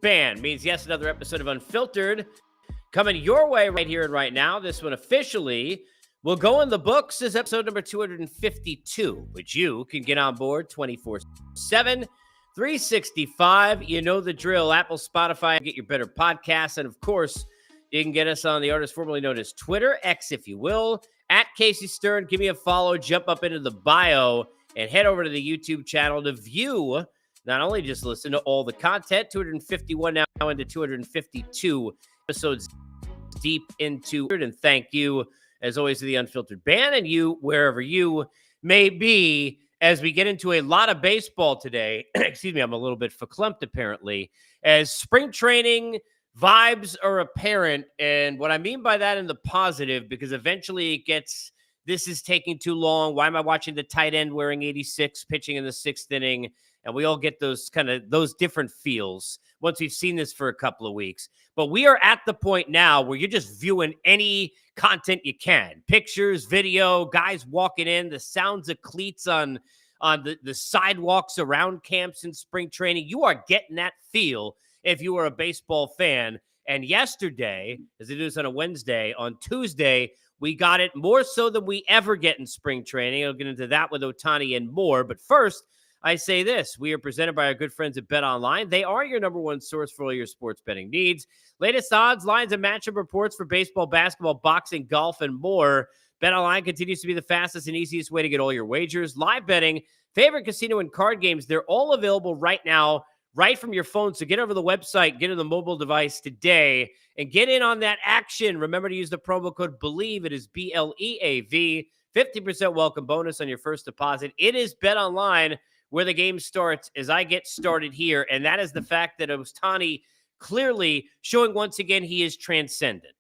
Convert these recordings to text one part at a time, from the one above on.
Ban means yes, another episode of Unfiltered coming your way right here and right now. This one officially will go in the books as episode number 252, but you can get on board 24/7, 365. You know the drill. Apple, Spotify, get your better podcasts. And of course, you can get us on the artist formerly known as Twitter, X, if you will, at Casey Stern. Give me a follow, jump up into the bio, and head over to the YouTube channel to view, not only just listen to all the content, 251 now into 252 episodes deep into it. And thank you, as always, to the Unfiltered Ban and you, wherever you may be, as we get into a lot of baseball today. Excuse me, I'm a little bit verklempt, apparently, as spring training vibes are apparent. And what I mean by that in the positive, because eventually it gets, this is taking too long. Why am I watching the tight end wearing 86 pitching in the sixth inning? And we all get those different feels once we've seen this for a couple of weeks. But we are at the point now where you're just viewing any content you can. Pictures, video, guys walking in, the sounds of cleats on the sidewalks around camps in spring training. You are getting that feel if you are a baseball fan. And yesterday, as it is on a Wednesday, on Tuesday, we got it more so than we ever get in spring training. I'll get into that with Ohtani and more. But first, I say this. We are presented by our good friends at BetOnline. They are your number one source for all your sports betting needs. Latest odds, lines, and matchup reports for baseball, basketball, boxing, golf, and more. BetOnline continues to be the fastest and easiest way to get all your wagers. Live betting, favorite casino and card games, they're all available right now, right from your phone. So get over the website, get on the mobile device today, and get in on that action. Remember to use the promo code BELIEVE. It is BLEAV. 50% welcome bonus on your first deposit. It is BetOnline where the game starts as I get started here, and that is the fact that Ohtani clearly showing once again he is transcendent.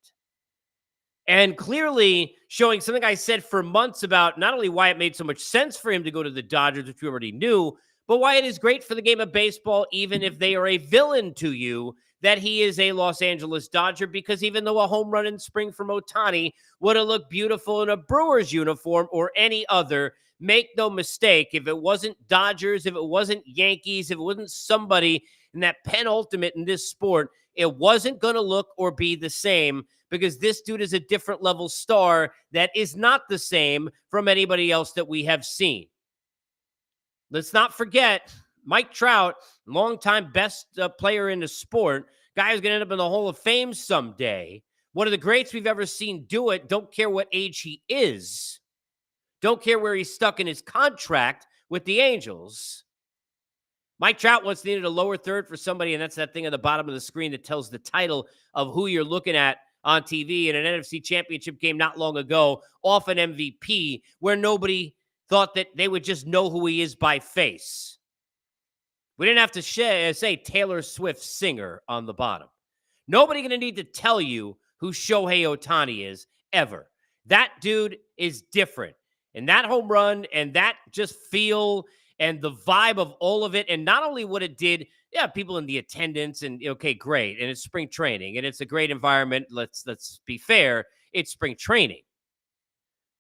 And clearly showing something I said for months about not only why it made so much sense for him to go to the Dodgers, which we already knew, but why it is great for the game of baseball, even if they are a villain to you, that he is a Los Angeles Dodger, because even though a home run in spring from Ohtani would have looked beautiful in a Brewers uniform or any other, make no mistake, if it wasn't Dodgers, if it wasn't Yankees, if it wasn't somebody in that penultimate in this sport, it wasn't going to look or be the same, because this dude is a different level star that is not the same from anybody else that we have seen. Let's not forget Mike Trout, longtime best player in the sport, guy who's going to end up in the Hall of Fame someday. One of the greats we've ever seen do it. Don't care what age he is. Don't care where he's stuck in his contract with the Angels. Mike Trout once needed a lower third for somebody, and that's that thing at the bottom of the screen that tells the title of who you're looking at on TV in an NFC Championship game not long ago, off an MVP, where nobody thought that they would just know who he is by face. We didn't have to say Taylor Swift singer on the bottom. Nobody going to need to tell you who Shohei Ohtani is ever. That dude is different. And that home run and that just feel and the vibe of all of it, and not only what it did, yeah, people in the attendance, and okay, great, and it's spring training, and it's a great environment. Let's be fair, it's spring training.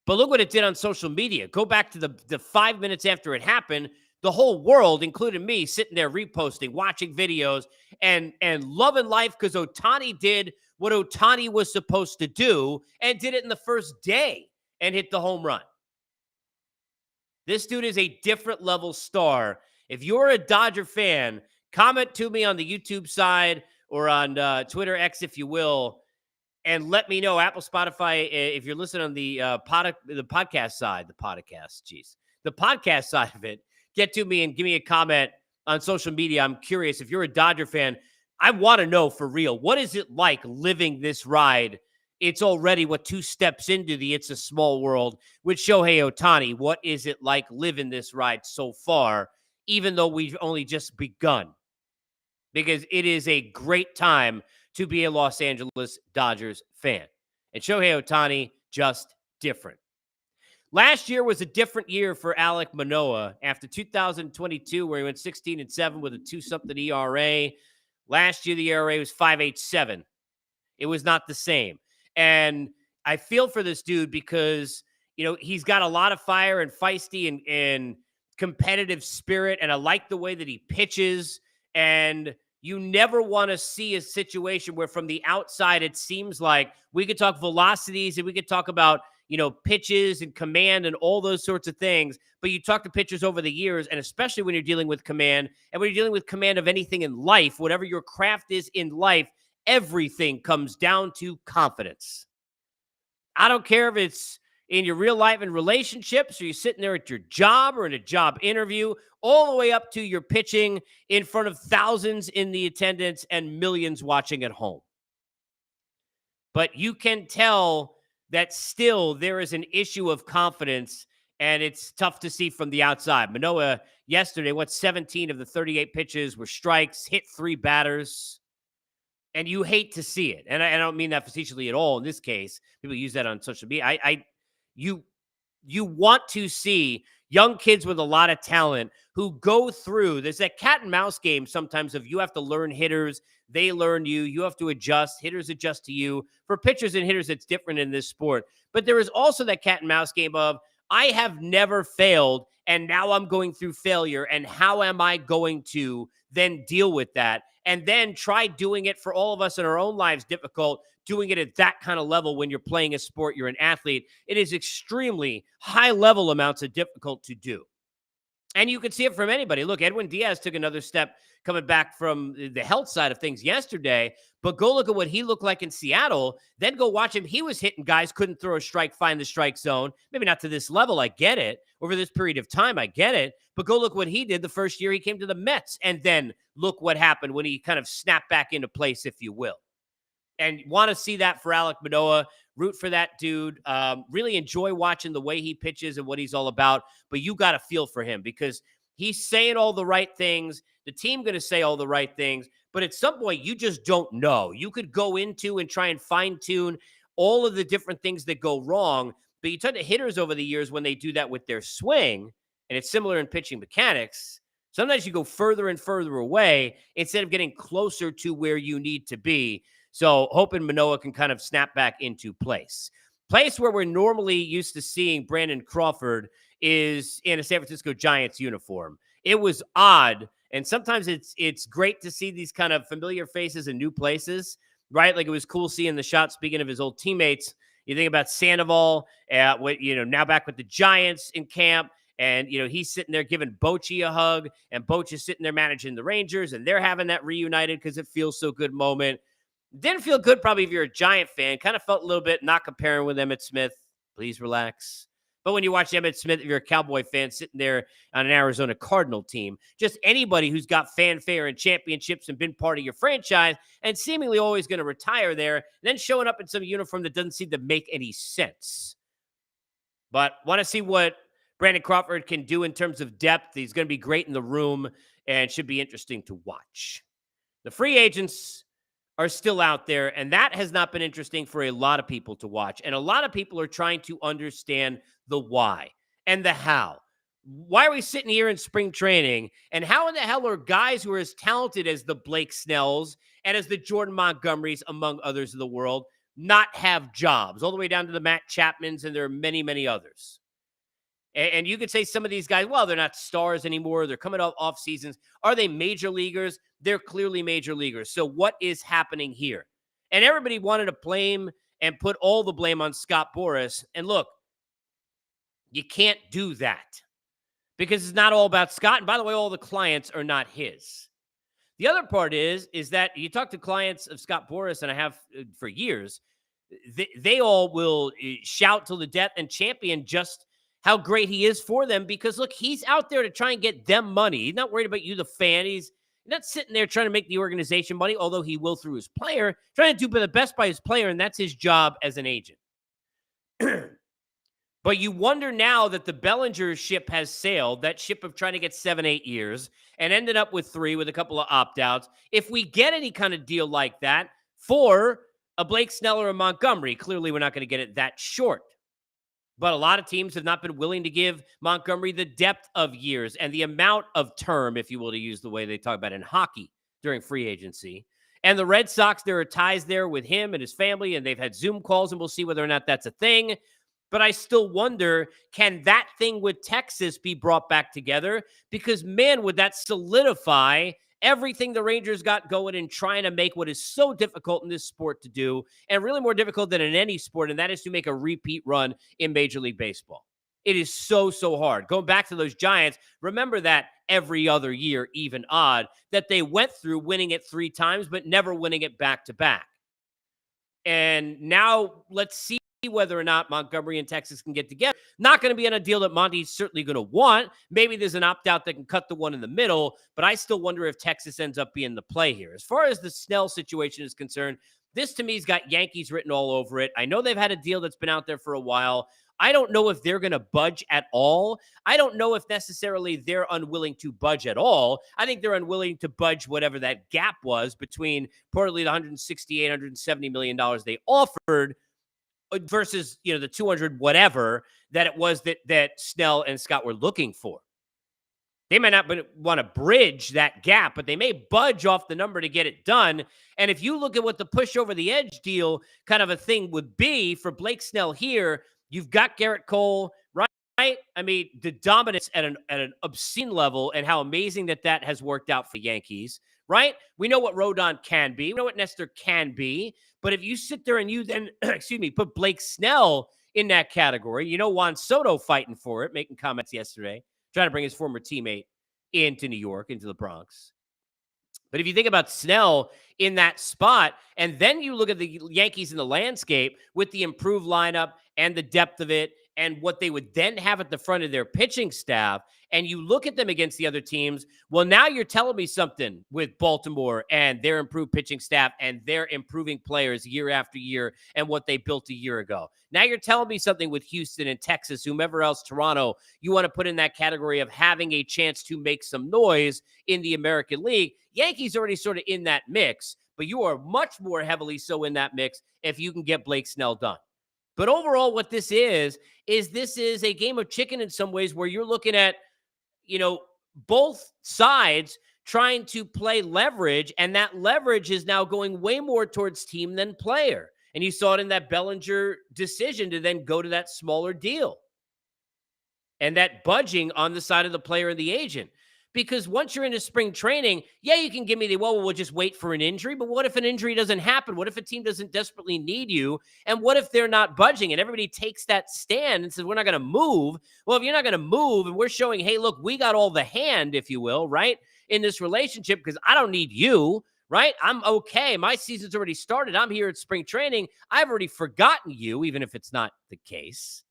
But look what it did on social media. Go back to the 5 minutes after it happened. The whole world, including me, sitting there reposting, watching videos, and loving life because Ohtani did what Ohtani was supposed to do and did it in the first day and hit the home run. This dude is a different level star. If you're a Dodger fan, comment to me on the YouTube side or on Twitter X, if you will, and let me know. Apple, Spotify, if you're listening on the podcast side, the podcast side of it, get to me and give me a comment on social media. I'm curious. If you're a Dodger fan, I want to know for real, what is it like living this ride? It's already, 2 steps into the It's a Small World with Shohei Ohtani. What is it like living this ride so far, even though we've only just begun? Because it is a great time to be a Los Angeles Dodgers fan. And Shohei Ohtani, just different. Last year was a different year for Alek Manoah after 2022, where he went 16-7 with a 2-something ERA. Last year, the ERA was 5.87. It was not the same. And I feel for this dude because, he's got a lot of fire and feisty and competitive spirit, and I like the way that he pitches. And, You never want to see a situation where from the outside it seems like we could talk velocities and we could talk about, pitches and command and all those sorts of things. But you talk to pitchers over the years, and especially when you're dealing with command and when you're dealing with command of anything in life, whatever your craft is in life, everything comes down to confidence. I don't care if it's in your real life and relationships, or you're sitting there at your job or in a job interview, all the way up to your pitching in front of thousands in the attendance and millions watching at home. But you can tell that still there is an issue of confidence, and it's tough to see from the outside. Manoah yesterday, 17 of the 38 pitches were strikes, hit 3 batters. And you hate to see it. And I don't mean that facetiously at all in this case. People use that on social media. You want to see young kids with a lot of talent who go through, there's that cat and mouse game sometimes of you have to learn hitters, they learn you, you have to adjust, hitters adjust to you. For pitchers and hitters, it's different in this sport. But there is also that cat and mouse game of I have never failed, and now I'm going through failure, and how am I going to then deal with that? And then try doing it for all of us in our own lives difficult, doing it at that kind of level when you're playing a sport, you're an athlete. It is extremely high level amounts of difficult to do. And you can see it from anybody. Look, Edwin Diaz took another step coming back from the health side of things yesterday, but go look at what he looked like in Seattle. Then go watch him. He was hitting guys, couldn't throw a strike, find the strike zone. Maybe not to this level. I get it. Over this period of time, I get it. But go look what he did the first year he came to the Mets. And then look what happened when he kind of snapped back into place, if you will. And want to see that for Alek Manoah. Root for that dude. Really enjoy watching the way he pitches and what he's all about. But you got to feel for him because he's saying all the right things. The team going to say all the right things. But at some point, you just don't know. You could go into and try and fine-tune all of the different things that go wrong. But you talk to hitters over the years when they do that with their swing, and it's similar in pitching mechanics. Sometimes you go further and further away instead of getting closer to where you need to be. So hoping Manoah can kind of snap back into place. Place where we're normally used to seeing Brandon Crawford is in a San Francisco Giants uniform. It was odd, and sometimes it's great to see these kind of familiar faces in new places, right? Like it was cool seeing the shot, speaking of his old teammates. You think about Sandoval, now back with the Giants in camp. And, he's sitting there giving Bochy a hug, and Bochy is sitting there managing the Rangers, and they're having that reunited because it feels so good moment. Didn't feel good probably if you're a Giant fan. Kind of felt a little bit not comparing with Emmitt Smith. Please relax. But when you watch Emmitt Smith, if you're a Cowboy fan sitting there on an Arizona Cardinal team, just anybody who's got fanfare and championships and been part of your franchise and seemingly always going to retire there, then showing up in some uniform that doesn't seem to make any sense. But want to see what Brandon Crawford can do in terms of depth. He's going to be great in the room and should be interesting to watch. The free agents are still out there, and that has not been interesting for a lot of people to watch. And a lot of people are trying to understand the why and the how. Why are we sitting here in spring training, and how in the hell are guys who are as talented as the Blake Snells and as the Jordan Montgomerys, among others in the world, not have jobs, all the way down to the Matt Chapmans, and there are many, many others. And you could say some of these guys, well, they're not stars anymore. They're coming off seasons. Are they major leaguers? They're clearly major leaguers. So what is happening here? And everybody wanted to blame and put all the blame on Scott Boras. And look, you can't do that because it's not all about Scott. And by the way, all the clients are not his. The other part is that you talk to clients of Scott Boras, and I have for years, they all will shout till the death and champion just how great he is for them because, look, he's out there to try and get them money. He's not worried about you, the fan. He's not sitting there trying to make the organization money, although he will through his player, trying to do the best by his player, and that's his job as an agent. But you wonder now that the Bellinger ship has sailed, that ship of trying to get 7-8 years, and ended up with 3 with a couple of opt-outs. If we get any kind of deal like that for a Blake Snell or a Montgomery, clearly we're not going to get it that short. But a lot of teams have not been willing to give Montgomery the depth of years and the amount of term, if you will, to use the way they talk about in hockey during free agency. And the Red Sox, there are ties there with him and his family, and they've had Zoom calls, and we'll see whether or not that's a thing. But I still wonder, can that thing with Texas be brought back together? Because, man, would that solidify everything the Rangers got going and trying to make what is so difficult in this sport to do, and really more difficult than in any sport, and that is to make a repeat run in Major League Baseball. It is so, so hard. Going back to those Giants, remember that every other year, even odd, that they went through winning it 3 times, but never winning it back-to-back. And now let's see whether or not Montgomery and Texas can get together. Not going to be on a deal that Monty's certainly going to want. Maybe there's an opt-out that can cut the one in the middle, but I still wonder if Texas ends up being the play here. As far as the Snell situation is concerned, this to me has got Yankees written all over it. I know they've had a deal that's been out there for a while. I don't know if they're going to budge at all. I don't know if necessarily they're unwilling to budge at all. I think they're unwilling to budge whatever that gap was between reportedly the $168, $170 million they offered versus, the 200 whatever that it was that Snell and Scott were looking for. They might not want to bridge that gap, but they may budge off the number to get it done. And if you look at what the push over the edge deal kind of a thing would be for Blake Snell here, you've got Garrett Cole, right? I mean, the dominance at an obscene level and how amazing that has worked out for the Yankees, right? We know what Rodon can be. We know what Nestor can be. But if you sit there and you then, put Blake Snell in that category, Juan Soto fighting for it, making comments yesterday, trying to bring his former teammate into New York, into the Bronx. But if you think about Snell in that spot, and then you look at the Yankees in the landscape with the improved lineup and the depth of it and what they would then have at the front of their pitching staff, and you look at them against the other teams, well, now you're telling me something with Baltimore and their improved pitching staff and their improving players year after year and what they built a year ago. Now you're telling me something with Houston and Texas, whomever else, Toronto, you want to put in that category of having a chance to make some noise in the American League. Yankees already sort of in that mix, but you are much more heavily so in that mix if you can get Blake Snell done. But overall, what this is this is a game of chicken in some ways where you're looking at, both sides trying to play leverage, and that leverage is now going way more towards team than player. And you saw it in that Bellinger decision to then go to that smaller deal and that budging on the side of the player and the agent. Because once you're into spring training, yeah, you can give me we'll just wait for an injury. But what if an injury doesn't happen? What if a team doesn't desperately need you? And what if they're not budging and everybody takes that stand and says, we're not going to move? Well, if you're not going to move and we're showing, hey, look, we got all the hand, if you will, right, in this relationship because I don't need you, right? I'm okay. My season's already started. I'm here at spring training. I've already forgotten you, even if it's not the case.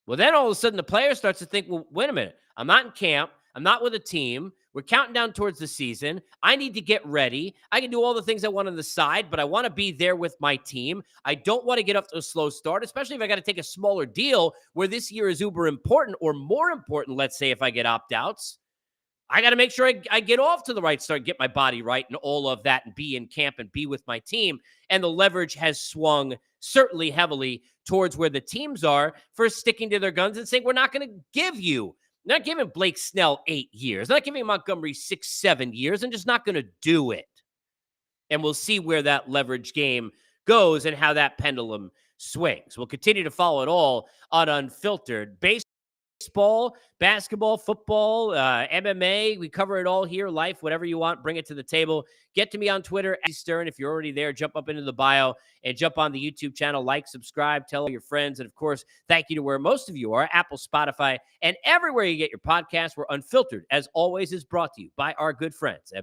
Well, then all of a sudden the player starts to think, well, wait a minute. I'm not in camp. I'm not with a team. We're counting down towards the season. I need to get ready. I can do all the things I want on the side, but I want to be there with my team. I don't want to get up to a slow start, especially if I got to take a smaller deal where this year is uber important or more important, let's say, if I get opt-outs. I got to make sure I get off to the right start, get my body right and all of that and be in camp and be with my team. And the leverage has swung certainly heavily towards where the teams are for sticking to their guns and saying, we're not going to give you. Not giving Blake Snell 8 years. Not giving Montgomery 6, 7 years. I'm just not going to do it. And we'll see where that leverage game goes and how that pendulum swings. We'll continue to follow it all on Unfiltered. Baseball, basketball, football, MMA. We cover it all here. Life, whatever you want, bring it to the table. Get to me on Twitter, @Stern. If you're already there, jump up into the bio and jump on the YouTube channel. Like, subscribe, tell all your friends. And, of course, thank you to where most of you are, Apple, Spotify, and everywhere you get your podcasts. Where Unfiltered, as always, is brought to you by our good friends at